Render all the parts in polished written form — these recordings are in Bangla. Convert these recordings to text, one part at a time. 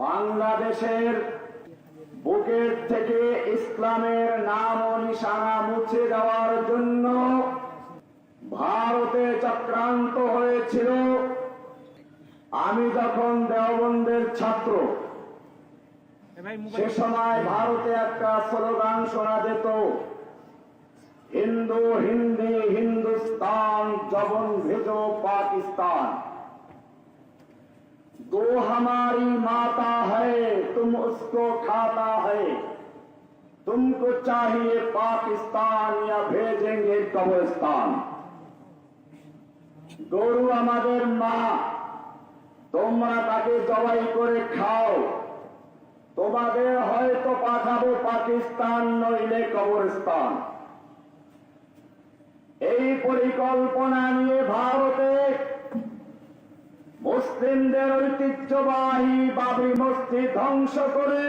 বাংলাদেশের বুকের থেকে ইসলামের নাম ও নিশানা মুছে দেওয়ার জন্য ভারতে চক্রান্ত হয়েছিল। আমি যখন দেওবন্দের ছাত্র, সে সময় ভারতে একটা স্লোগান শোনা যেত, হিন্দু হিন্দি हिंदुस्तान जबन भेजो पाकिस्तान, दो हमारी माता है तुम उसको खाता है, तुमको चाहिए पाकिस्तान या भेजेंगे कब्रिस्तान। গরু আমাদের মা, তোমরা তাকে জবাই করে খাও, তোমাদের হয়তো পাঠাবো পাকিস্তান নইলে কবরস্থান। এই পরিকল্পনা নিয়ে ভারতে মুসলিমদের ঐতিহ্যবাহী বাবরি মসজিদ ধ্বংস করে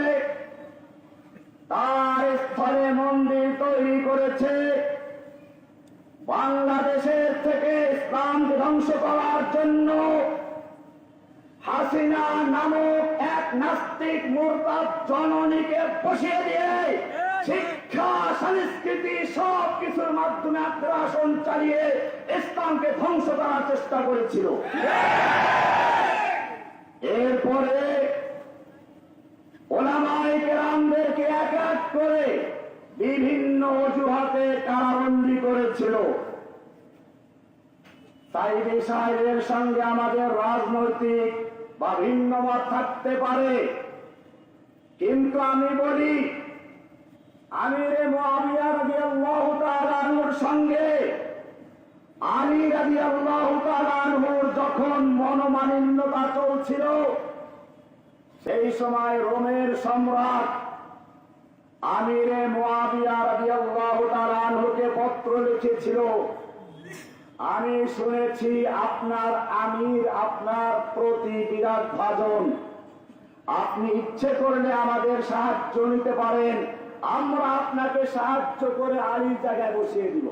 তার স্থলে মন্দির তৈরি করেছে। বাংলাদেশের থেকে ইসলামকে ধ্বংস করার জন্য হাসিনা নামক এক নাস্তিক মুরতাদ জননীকে বসিয়ে দিয়ে শিক্ষা সংস্কৃতি সব কিছুর মাধ্যমে আগ্রাসন চালিয়ে ইসলামকে ধ্বংস করার চেষ্টা করেছিল। এরপরে ওলামায়ে কেরামদেরকে এক এক করে বিভিন্ন অজুহাতে কারাবন্দী করেছিল। সাইদি সাহেবের সঙ্গে আমাদের রাজনৈতিক বা ভিন্ন মত থাকতে পারে, কিন্তু আমি বলি আমিরে মুআবিয়া রাদিয়াল্লাহু তাআলা আনহুর সঙ্গে আলী রাদিয়াল্লাহু তাআলা আনহুর যখন মনোমালিন্যতা চলছিল, সেই সময় রোমের সম্রাট আমিরে মুআবিয়া রাদিয়াল্লাহু তাআলা আনহুকে পত্র লিখেছিল, আমি শুনেছি আপনার আমির আপনার প্রতি বিরাট ভাজন, আপনি ইচ্ছে করলে আমাদের সাহায্য নিতে পারেন, আমরা আপনাকে সাহায্য করে আলীর জায়গায় বসিয়ে দিব।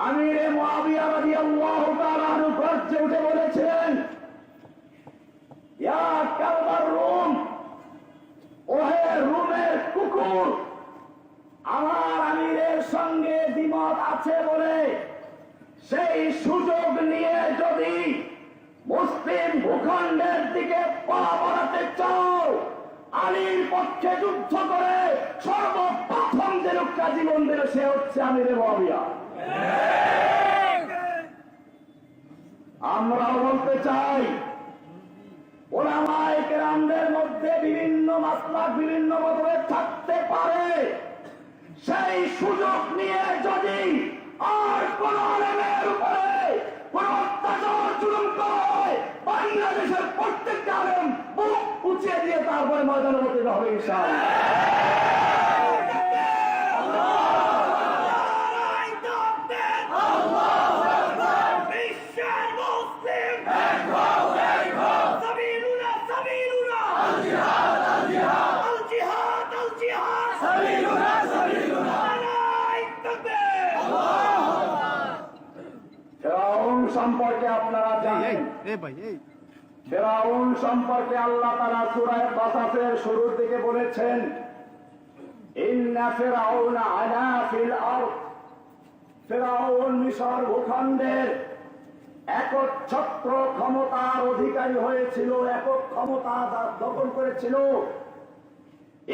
আমিরে মুআবিয়া রাদিয়াল্লাহু তাআলা আনহু গর্জে উঠে বলেছিলেন, ইয়া কালবার রুম, ওহে রুমের কুকুর, আমার আমিরের সঙ্গে দ্বিমত আছে বলে সেই সুযোগ নিয়ে যদি মুসলিম ভূখণ্ডের দিকে পা বাড়াতে চাও, আলীর পক্ষে যুদ্ধ করে সর্বপ্রথম যে লোকটা জীবন দিল সে হচ্ছে আমিরে মুআবিয়া। আমরাও বলতে চাই, ওলামায়ে কেরামদের মধ্যে বিভিন্ন মাসলাক বিভিন্ন মতভেদ থাকতে পারে, সেই সুযোগ নিয়ে যদি আর কোন আলেমের উপরে কোন অত্যাচার জুলুম করে বাংলাদেশের প্রত্যেকটা আলেম বুক উঁচিয়ে দিয়ে তারপরে ময়দানে হতে হবে ইনশাআল্লাহ। সম্পর্কে আপনারা জানেন, ফিরআউন সম্পর্কে আল্লাহ তাআলা সূরা কাসাসের শুরুর দিকে বলেছেন, ইন্না ফিরআউনা আলা ফিল আরদ, ফিরআউন মিশর ভূখণ্ডের একচ্ছত্র ক্ষমতার অধিকারী হয়েছিল, একক ক্ষমতা দখল করেছিল।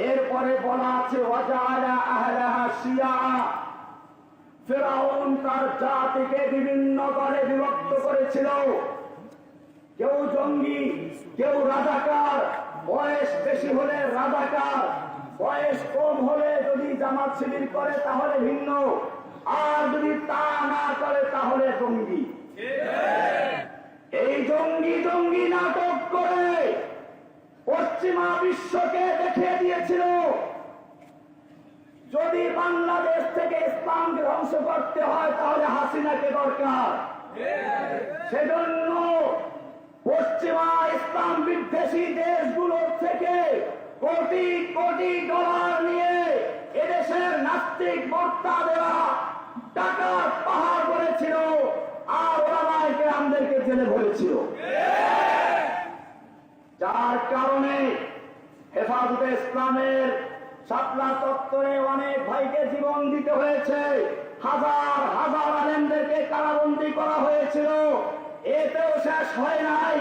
এরপরে বলা আছে ওয়াজআলা আহলাহা শিয়া, ফিরআউন তার জাতিকে বিভিন্ন দলে বিভক্ত করেছিল, কেউ জঙ্গি, কেউ রাজাকার, বয়স বেশি হলে রাজাকার, বয়স কম হলে যদি জামাত শিবির করে তাহলে ভিন্ন, আর যদি তা না করে তাহলে জঙ্গি। এই জঙ্গি জঙ্গি নাটক করে পশ্চিমা বিশ্বকে দেখিয়ে দিয়েছিল যদি বাংলাদেশ থেকে ইসলামকে ধ্বংস করতে হয় তাহলে হাসিনাকে দরকার। সেজন্য পশ্চিমা ইসলাম বিদ্বেষী দেশগুলোর থেকে কোটি কোটি ডলার নিয়ে এদেশের নাস্তিক মোর্তাদেরা টাকার পাহাড় করেছিল আর ওলামায়ে কেরামদেরকে জেলে ভরেছিল। যার কারণে হেফাজতে ইসলামের শাপলা চত্বরে অনেক ভাইকে জীবন দিতে হয়েছে, হাজার হাজার আলেমদেরকে কারাবন্দী করা হয়েছিল। এতেও শেষ হয় নাই।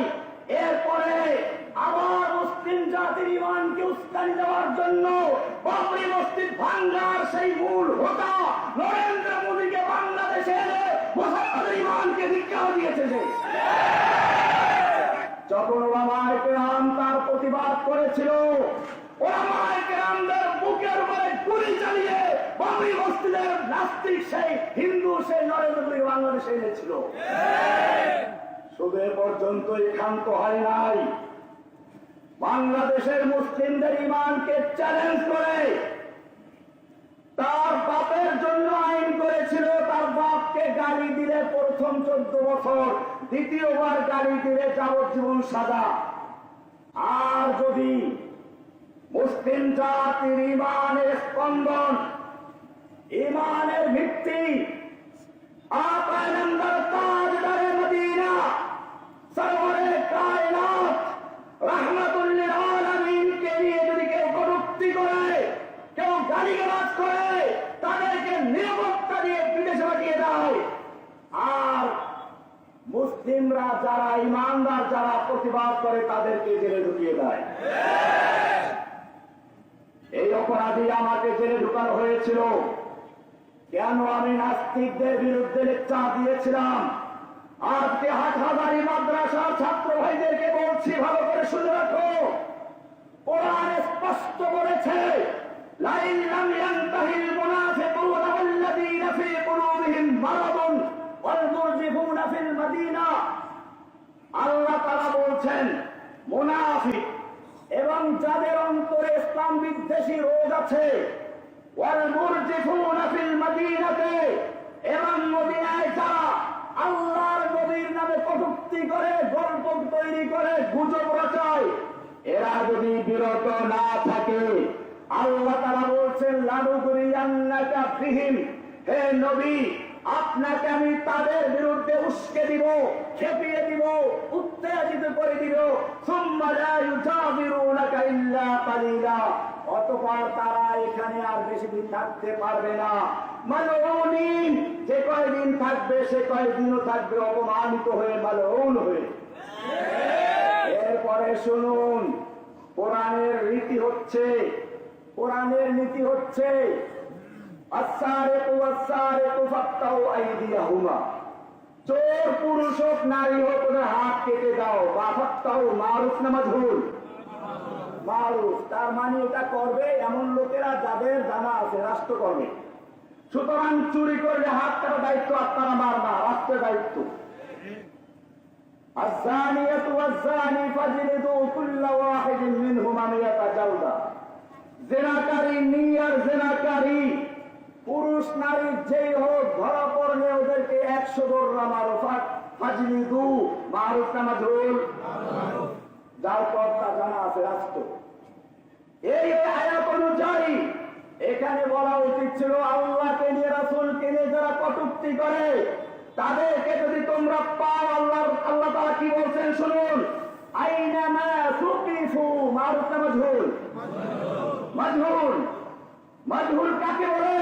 এরপরে আবার মুসলিম জাতির ইমানকে উস্কানি দেওয়ার জন্য বাবরি মসজিদ ভাঙ্গার সেই মূল হোতা নরেন্দ্র মোদীকে বাংলাদেশে এনে মুসলমানের ইমানকে ধিক্কার দিয়েছে। যে যখন ওলামায়ে কেরাম তার প্রতিবাদ করেছিল, ওলামায়ে কেরামদের বুকের উপরে গুলি চালিয়ে বাবরি মসজিদের নাস্তিক সেই হিন্দু সেই নরেন্দ্র মোদী বাংলাদেশে এনেছিল। শুধু এ পর্যন্তই ক্ষান্ত হয় নাই, বাংলাদেশের মুসলিমদের ইমানকে চ্যালেঞ্জ করে তার বাপের জন্য আইন করেছিল। তার বাপকে গালি দিলে প্রথম 14 বছর, দ্বিতীয়বার গালি দিলে যাবজ্জীবন সাজা। আর যদি মুসলিম জাতির ইমানের স্পন্দন, ইমানের ভিত্তি, আকায়নান্দার তাজদারে মদিনা সরওয়ারে কায়নাত রাহমাতুল লিল আলামিনকে নিয়ে যদি কেউ কটূক্তি করে, কেউ গালিগালাজ করে, তাদেরকে নিরাপত্তা দিয়ে বিদেশে পাঠিয়ে দেয়। আর মুসলিমরা যারা ইমানদার যারা প্রতিবাদ করে তাদেরকে জেলে ঢুকিয়ে দেয়। এই অপরাধী আমাকে জেলে ঢুকানো হয়েছিল। কেন? আমি নাস্তিকদের বিরুদ্ধে লেকচার দিয়েছিলাম। আজকে হাটহাজারী মাদ্রাসার ছাত্র ভাইদেরকে বলছি, ভালো করে শুনে রাখো, কোরআন স্পষ্ট বলেছে, লাইন লাম ইয়ানতাহিল মুনাফিকুনা ওয়াল্লাযীনা ফী কুলুবিহিম মারাদুন ওয়াল মুরজিফুনা ফিল মাদিনা। আল্লাহ তাআলা বলছেন, মুনাফিক এবং যাদের অন্তরে ইসলাম বিদ্বেষী রোগ আছে, ওয়াল মুরজিফুনা ফিল মাদিনাতে, এবং মদিনায় যারা আল্লাহর নবীর নামে কটূক্তি করে, গল্প তৈরি করে, গুজব রচায়, এরা যদি বিরত না থাকে, আল্লাহ তাআলা বলছেন, লানুগরিয়ান্নাকা ফিহিম, হে নবী আপনাকে আমি তাদের বিরুদ্ধে উস্কে দিব, খেপিয়ে দিব, উত্তেজিত করে দিব। সুম্মা লা ইউজাবিরুনাকা ইল্লা কালিলা, অতঃপর তারা এখানে আর বেশি দিন থাকতে পারবে না। মালউনিন, যে কয়দিন থাকবে সে কয়দিনও থাকবে অপমানিত হয়ে, মালউন হয়ে। এরপরে শুনুন, কোরআনের রীতি হচ্ছে, কোরআনের নীতি হচ্ছে, আস-সারিকু ওয়াস-সারিকু ফাক্তাউ আইদিয়াহুমা, চোর পুরুষ হোক নারী হোক ওদের হাত কেটে দাও। বা ফাক্তাউ মারুফ না মাজহুল? মারুফ। তার মানে এটা করবে এমন লোকেরা যাদের জানা আছে রাষ্ট্র করবে। সুতরাং চুরি করলে হাত কাটা দায়িত্ব আপনারা মার না, রাষ্ট্রের দায়িত্ব। আয-যানিয়াতু ওয়াজ-যানি ফাজলিদু কুল্লা ওয়াহিদিন মিনহুমা মিয়াতা জালদা, জিনাকারী নিয়ার জিনাকারী পুরুষ নারী যেই হোক ধরা পড়লে ওদেরকে 100 দৌড়া মারো। ফাজলিদু মারুফ না মাজহুল? যার কথা জানা আছে রাষ্ট্র। এই আয়াত অনুযায়ী এখানে বলা উচিত ছিল, আল্লাহকে নিয়ে রাসূলকে নিয়ে যারা কটূক্তি করে তাদেরকে যদি তোমরা পাও, আল্লাহ তাআলা কি বলছেন শুনুন, আইনামা সুকিফু, মারুফ না মাজহুল? মাজহুল। মাজহুল কাকে বলে?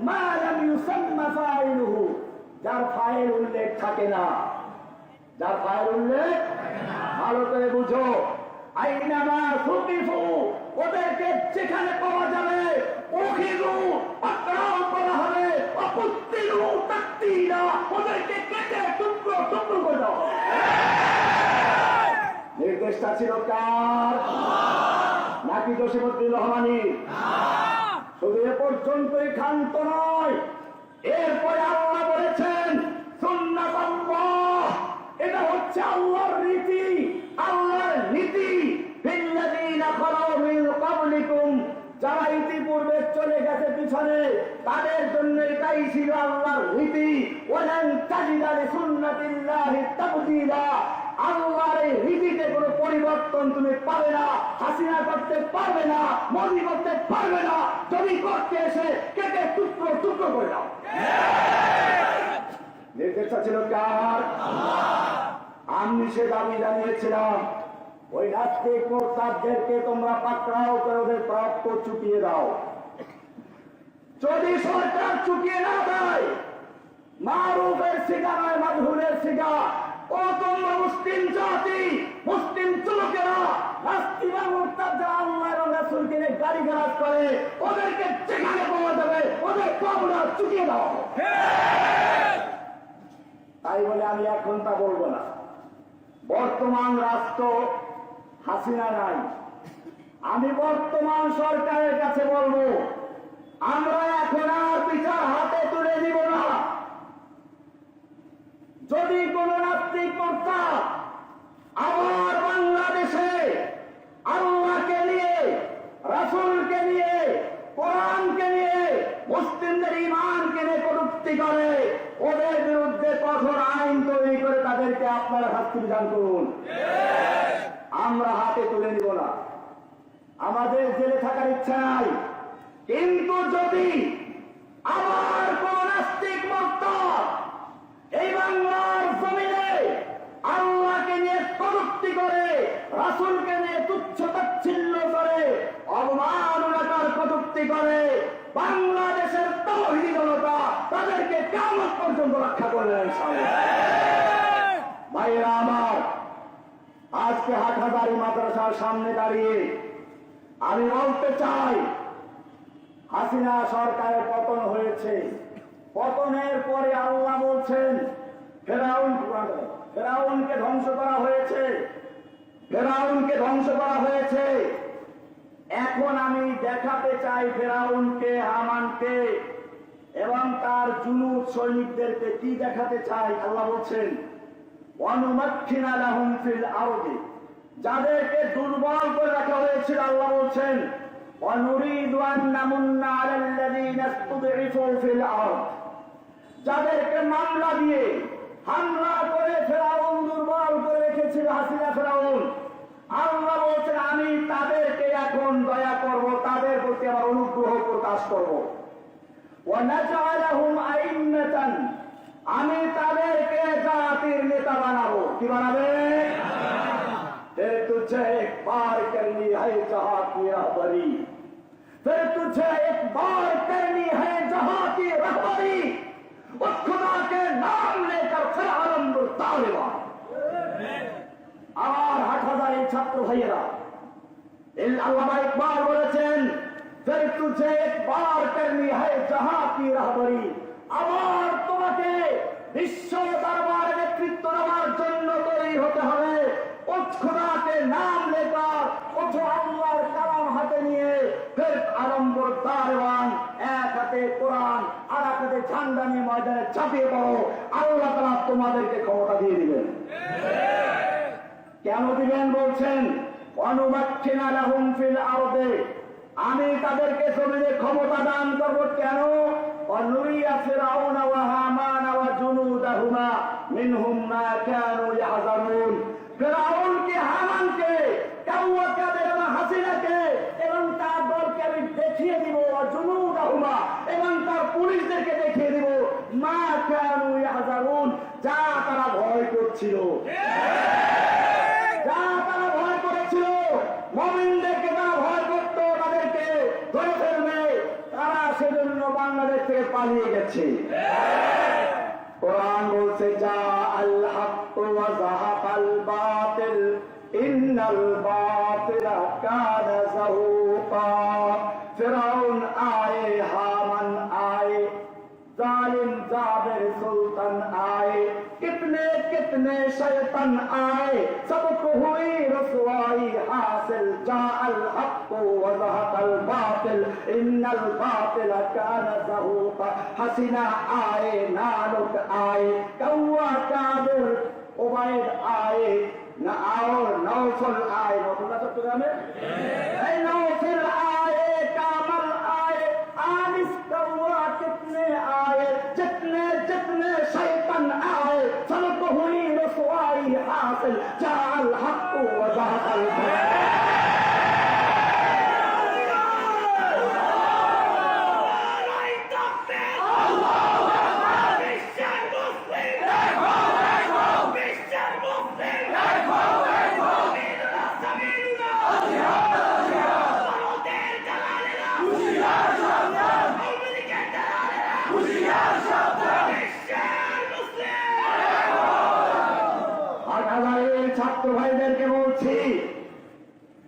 মা লাম ইউসাম্মা ফাইলুহু, যার ফাইল উল্লেখ থাকে না। যার ফাইল উল্লেখ, ভালো করে বুঝো, আইনামা সুকিফু, ওদেরকে যেখানে পাওয়া যাবে উখিযু, পাকড়াও করা হবে, অকুত্তিলু তাকতীলা, ওদেরকে কেটে টুকরো টুকরো করে দাও। নির্দেশটা ছিল কার? নাকি জসিমউদ্দিন রহমানীর? শুধু এ পর্যন্তই ক্ষান্ত নয়, এরপরে আল্লাহ বলেছেন সুন্নাতাল্লাহ, এটা হচ্ছে আল্লাহর রীতি, আল্লাহর নীতি। ফিল্লাযীনা খালাউ মিন ক্বাবলিকুম, যারা ইতিপূর্বে চলে গেছে পিছনে, তাদের জন্য এটাই ছিল আল্লাহর রীতি। ওয়ালান তাজিদা লিসুন্নাতিল্লাহি তাবদীলা, আল্লাহর এই রীতিতে কোনো পরিবর্তন তুমি পাবে না। হাসিনা করতে পারবে না, মোদী করতে পারবে না। যদি করতে এসে কেটে টুকরো টুকরো করে দাও। নির্দেশটা ছিল কার? আমি সে দাবি জানিয়েছিলাম, ওই নাস্তিক মোরতাদদেরকে তোমরা পাকড়াও করে ওদের প্রাপ্য চুকিয়ে দাও। যদি সরকার চুকিয়ে না দেয়, মারুফের শিকা নয় মাদহুলের শিকা, ও তোমরা মুসলিম জাতি, মুসলিম যুবকেরা, নাস্তিক বা মোরতাদ যারা আল্লাহ এবং রাসূলকে নিয়ে গালিগালাজ করে, ওদেরকে যেখানে পাওয়া যাবে ওদের কবর চুকিয়ে দাও। তাই বলে আমি এখন তা বলবো না। বর্তমান রাষ্ট্র হাসিনা নাই, আমি বর্তমান সরকারের কাছে বলবো, আমরা এখন আর বিচার হাতে তুলে দিব না। যদি কোন নাস্তিক মোরতাদ আবার বাংলাদেশে আল্লাহকে নিয়ে, রাসূলকে নিয়ে, কোরআনকে নিয়ে, মুসলিমদের ঈমানকে নিয়ে কটূক্তি করে, ওদের বিরুদ্ধে কঠোর আইন তৈরি করে তাদেরকে আপনারা শাস্তি বিধান করুন। আমরা হাতে তুলে নিব না, আমাদের জেলে থাকার ইচ্ছা নাই। কিন্তু যদি আবার কোন নাস্তিক মোরতাদ এই বাংলার জমিনে আল্লাহকে নিয়ে কটূক্তি করে, রাসূলকে নিয়ে তুচ্ছ তাচ্ছিল্য করে, অবমাননাকার কটূক্তি করে, বাংলাদেশের তাওহীদি জনতা তাদেরকে কিয়ামত পর্যন্ত রক্ষা করবেন ইনশাআল্লাহ। ভাইরা আমার, আজকে হাটহাজারী মাদ্রাসার সামনে দাঁড়িয়ে আমি বলতে চাই, হাসিনা সরকারের পতন হয়েছে। পতনের পরে আল্লাহ বলছেন ফেরাউনকে ধ্বংস করা হয়েছে, ফেরাউনকে ধ্বংস করা হয়েছে। এখন আমি দেখাতে চাই ফেরাউনকে, হামানকে এবং তার জুনুদ সৈনিকদেরকে কি দেখাতে চাই। আল্লাহ বলছেন ওয়ানুমাক্খিনা লাহুম ফিল আরদি, যাদেরকে দুর্বল করে রাখা হয়েছিল আল্লাহ বলছেন ওয়ানুরিদু আন নামুন্না আলাল্লাযীনা ইসতুদঈফু ফিল আরদ, যাদেরকে মামলা দিয়ে হামলা করে ফেরাউন দুর্বল করে রেখেছিল হাসিনা ফেরাউন, আল্লাহ বলছেন আমি তাদেরকে এখন দয়া করব, তাদের প্রতি আমার অনুগ্রহ প্রকাশ করব। ওয়ানাজআলাহুম আইম্মাতান, আমি তাদেরকে জাতির নেতা বানাবো। কি বানাবে? फिर तुझे एक बार करनी है जहां की रहबरी, फिर तुझे एक बार करनी है जहां की रहबरी, उस खुदा के नाम लेकर फिर आलम तालिबान। আমার হাটহাজারী ছাত্র ভাইয়েরা, আল্লামা ইকবাল বলেছেন फिर तुझे एक बार करनी है जहां की रहबरी, আবার তোমাকে বিশ্ব দরবারে নেতৃত্ব দেওয়ার জন্য তৈরি হতে হবে। उस खुदा के नाम लेकर उठो, अल्लाहर कलाम हाथे निये, फिर आलमपुर तालिबान, एक हाथे कुरान আর এক হাতে ঝান্ডা নিয়ে ময়দানে ঝাঁপিয়ে পড়ো। আল্লাহ তাআলা তোমাদেরকে ক্ষমতা দিয়ে দিবেন। কেন দিবেন বলছেন? ওয়ানুমাক্খিনা লাহুম ফিল আরদি, আমি তাদেরকে জমিনে ক্ষমতা দান করব। কেন? ওয়ানুরিয়া ফিরআউনা ওয়া হামানা ওয়া জুনুদাহুমা মিনহুম মা কানু ইয়াহজারুন, ফেরাউনকে, হামানকে, কাউয়াকাদের এবং হাসিনাকে এবং তার দলকে আমি দেখিয়ে দিব, জুনুদাহুমা এবং তার পুলিশদেরকে দেখিয়ে দিব, মা কানু ইয়াহজারুন, যা তারা ভয় করছিল, যা তারা ভয় করেছিল, মুমিনদেরকে তারা ভয় করত, তাদেরকে ধরে ফেলবে, তারা সেজন্য বাংলাদেশ থেকে পালিয়ে গেছে। কোরআন বলছে যা আল হক ওয়া যাহাকাল বাতিল ইন্নাল বাতিলা কানা যাহুকা। ফিরআউন আয়ে, হামান আয়ে, जालिम जाबिर सुल्तान आए, कितने कितने शैतान आए, सबको हुई रसवाई हासिल। जाअल हक व ज़हक़ल बातिल इन्नल बातिल काना ज़हूक़ा। हसीना आए, नालुक आए, कौवा कादिर उबैद आए, ना और नौफल आए, नौफल चट्टग्रामे नौफल आए, कामल आए, आनिस कौवा कितने आए, जितने जितने शैतान आए, सबको हुई रसवाई हासिल। जाअल हक व ज़हक़ल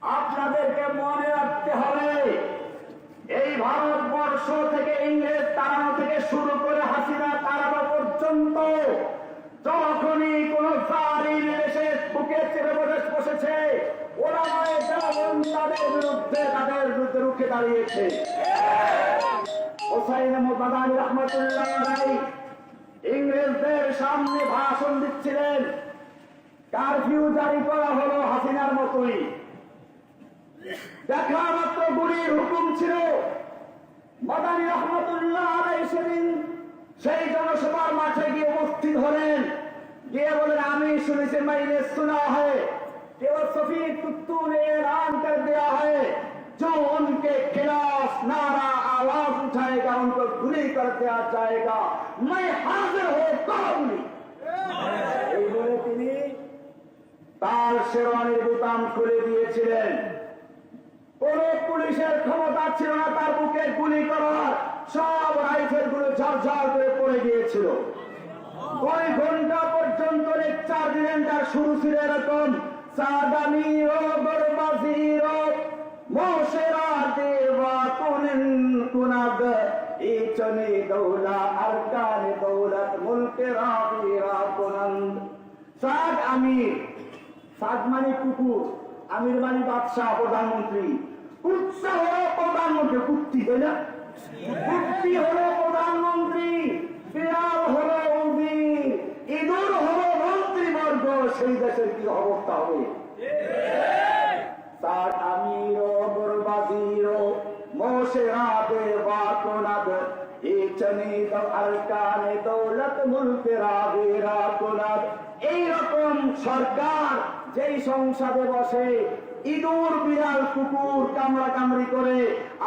আপনাদেরকে মনে রাখতে হবে, এই ভারতবর্ষ থেকে ইংরেজ তাড়ানো থেকে শুরু করে হাসিনা তাড়ানো পর্যন্ত যখনই কোন জালিম এসে বুকে চেপে বসেছে, ওলামায়ে কেরাম তাদের বিরুদ্ধে রুখে দাঁড়িয়েছে। হোসাইন মাদানী রাহমাতুল্লাহ আলাইহি ইংরেজদের সামনে ভাষণ দিচ্ছিলেন, কারফিউ জারি করা হলো হাসিনার মতোই, দেখা মাত্র গুলির হুকুম ছিল। মাদানী রাহমাতুল্লাহ আলাইহি সেদিন সেই জনসভার মাঠে গিয়ে উপস্থিত হলেন, গিয়ে বলেন, আমি শুনেছি मैंने सुना है कि वो सफी कुत्तू ने ऐलान कर दिया है जो उनके खिलाफ नारा आवाज उठाएगा उनको गुली कर दिया जाएगा, मैं हाजिर हो करूंगी। এই বলে তিনি তার শেরওয়ানির বোতাম খুলে দিয়েছিলেন। কোন পুলিশের ক্ষমতা ছিল না তার বুকে গুলি করার, সব রাইফেল গুলো ঝরঝর করে পড়ে গিয়েছিল। 2 ঘন্টা পর্যন্ত লেকচার দিলেন, যার শুরু ছিল এরকম, সাদামিরো বরবাজিরো মোশেরা দেওয়া কুনিন কুনাদ ইচনি দৌলা আরকানে দৌলত মুলকে রাবিরা কুনন্দ। সাদ আমির, সাদ মানে কুকুর, আমির মানে বাদশাহ, প্রধানমন্ত্রী। কুৎসা হলো প্রধানমন্ত্রী, কুত্তি, তাই না? কুত্তি হলো প্রধানমন্ত্রী, বিড়াল হলো উজির, ইঁদুর হলো মন্ত্রীবর্গ। সেই দেশের কি অবস্থা হবে? সাদ আমিরো বরবাজিরো মোশেরা দেওয়া কুনাদ ইচনি আরকানে দৌলত মুলকে রাবিরা কুনন্দ। এইরকম সরকার যেই সংসদে বসে ইঁদুর বিড়াল কুকুর কামড়া কামড়ি করে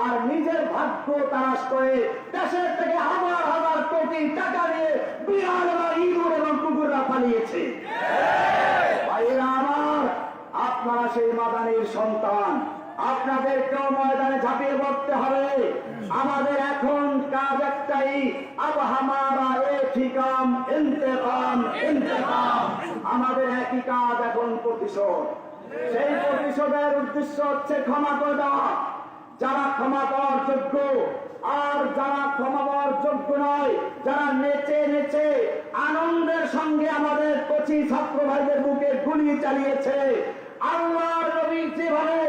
আর নিজের ভাগ্য তালাশ করে দেশের থেকে হাজার হাজার কোটি টাকা নিয়ে বিড়াল এবং ইঁদুর এবং কুকুররা পালিয়েছে। ভাইয়েরা আমার, আপনারা সেই মাদানির সন্তান, আপনাদেরকেও ময়দানে ঝাঁপিয়ে পড়তে হবে। আমাদের এখন কাজ একটাই, আব হামারা এক হি কাম ইন্তেকাম ইন্তেকাম। আমাদের একই কাজ এখন, প্রতিশোধ। সেই প্রতিশোধের উদ্দেশ্য হচ্ছে ক্ষমা করে দেওয়া যারা ক্ষমা পাওয়ার যোগ্য, আর যারা ক্ষমা পাওয়ার যোগ্য নয়, যারা নেচে নেচে আনন্দের সঙ্গে আমাদের কচি ছাত্র ভাইদের বুকে গুলি চালিয়েছে। আল্লাহর নবী যেভাবে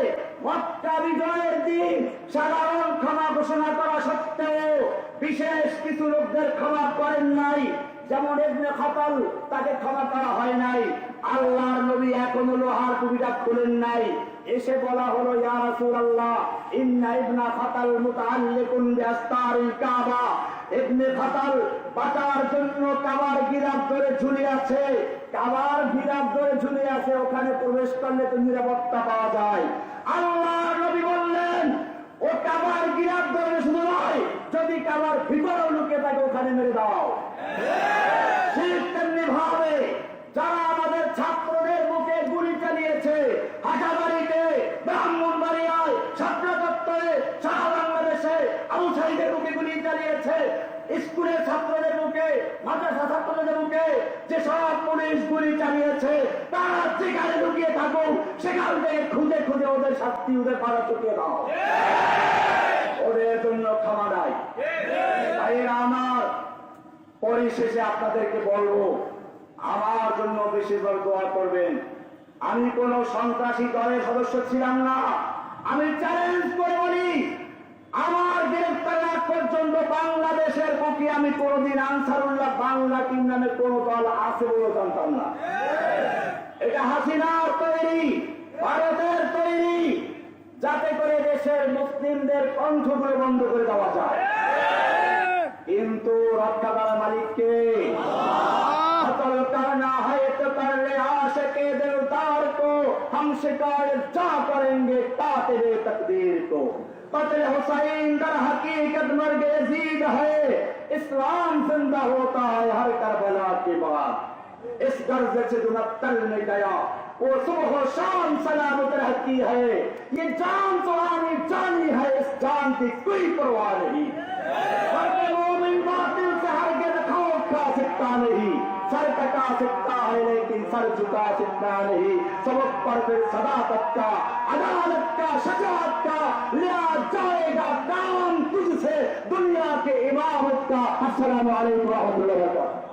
মক্কা বিজয়ের দিন সাধারণ ক্ষমা ঘোষণা করা সত্ত্বেও বিশেষ কিছু লোকদের ক্ষমা করেন নাই, যেমন ইবনে খাতাল, তাকে ক্ষমা করা হয় নাই। আল্লাহর নবী এখনো লোহার টুপিটা খুলেন নাই। এসে বলা হলো, ইয়া রাসূলুল্লাহ ইন্না ইবনা খাতাল মুতাআল্লিকুন বিআস্তারিল কাবা। ইবনে খাতাল বাঁচার জন্য কাবার গিরাফ ধরে ঝুলে আছে, কাবার গিরাফ ধরে ঝুলে আছে, ওখানে প্রবেশ করলে তো নিরাপত্তা পাওয়া যায়। আল্লাহর নবী বললেন, ও কাবার গিরাফ ধরে শুধু নয়, যদি কাবার ভিতরেও লুকে থাকে ওখানে মেরে দাও। ঠিক তেমনি ভাবে যারা আমাদের ছাত্রদের বুকে গুলি চালিয়েছে, হাজারবাড়িতে, ব্রাহ্মণবাড়িয়ায়, ছাত্র চত্বরে, সারা বাংলাদেশে আবু সাঈদের বুকে গুলি চালিয়েছে, স্কুলের ছাত্রদের বুকে, মাদ্রাসা ছাত্রদের বুকে যেসব পুলিশ গুলি চালিয়েছে, তারা যেখানে লুকিয়ে থাকুক সেখান থেকে খুঁজে খুঁজে ওদের শাস্তি, ওদের পাড়া চুকিয়ে দাও। ওদের জন্য ক্ষমা নাই। ভাইয়েরা আমার, পরিশেষে আপনাদেরকে বলবো, আমার জন্য বেশি করে দোয়া করবেন। আমি কোন সন্ত্রাসী দলের সদস্য ছিলাম না। আমি চ্যালেঞ্জ করে বলি, আমার গ্রেফতার আগ পর্যন্ত বাংলাদেশের বুকে আমি কোনদিন আনসারুল্লাহ বাংলা টিম নামে কোন দল আছে বলে জানতাম না। এটা হাসিনার তৈরি, ভারতের তৈরি, যাতে করে দেশের মুসলিমদের কণ্ঠগুলো বন্ধ করে দেওয়া যায়। কিন্তু রক্ষা করার মালিককে करना है तो कर ले आशिके दिलदार को, हम शिकायत जा करेंगे कातिले तकदीर को। कत्ल हुसैन दर हकीकत मर्ग यजीद है, इस्लाम जिंदा होता है हर करबला के बाद। इस गर्ज से जो नक्तल में गया वो सुबह शाम सलामत रहती है, ये जान तो आनी जानी है, इस जान की कोई परवाह नहीं। बातिल से हरगिज़ खौफ खा सकता नहीं, सर कटा सकता है लेकिन सर झुका जिंदा नहीं, सबक पर फिर सदाकत का, अदालत का, शजाअत का लिया जाएगा काम तुझसे, दुनिया के इमामत का। अस्सलामु अलैकुम व रहमतुल्लाहि व बरकातहू।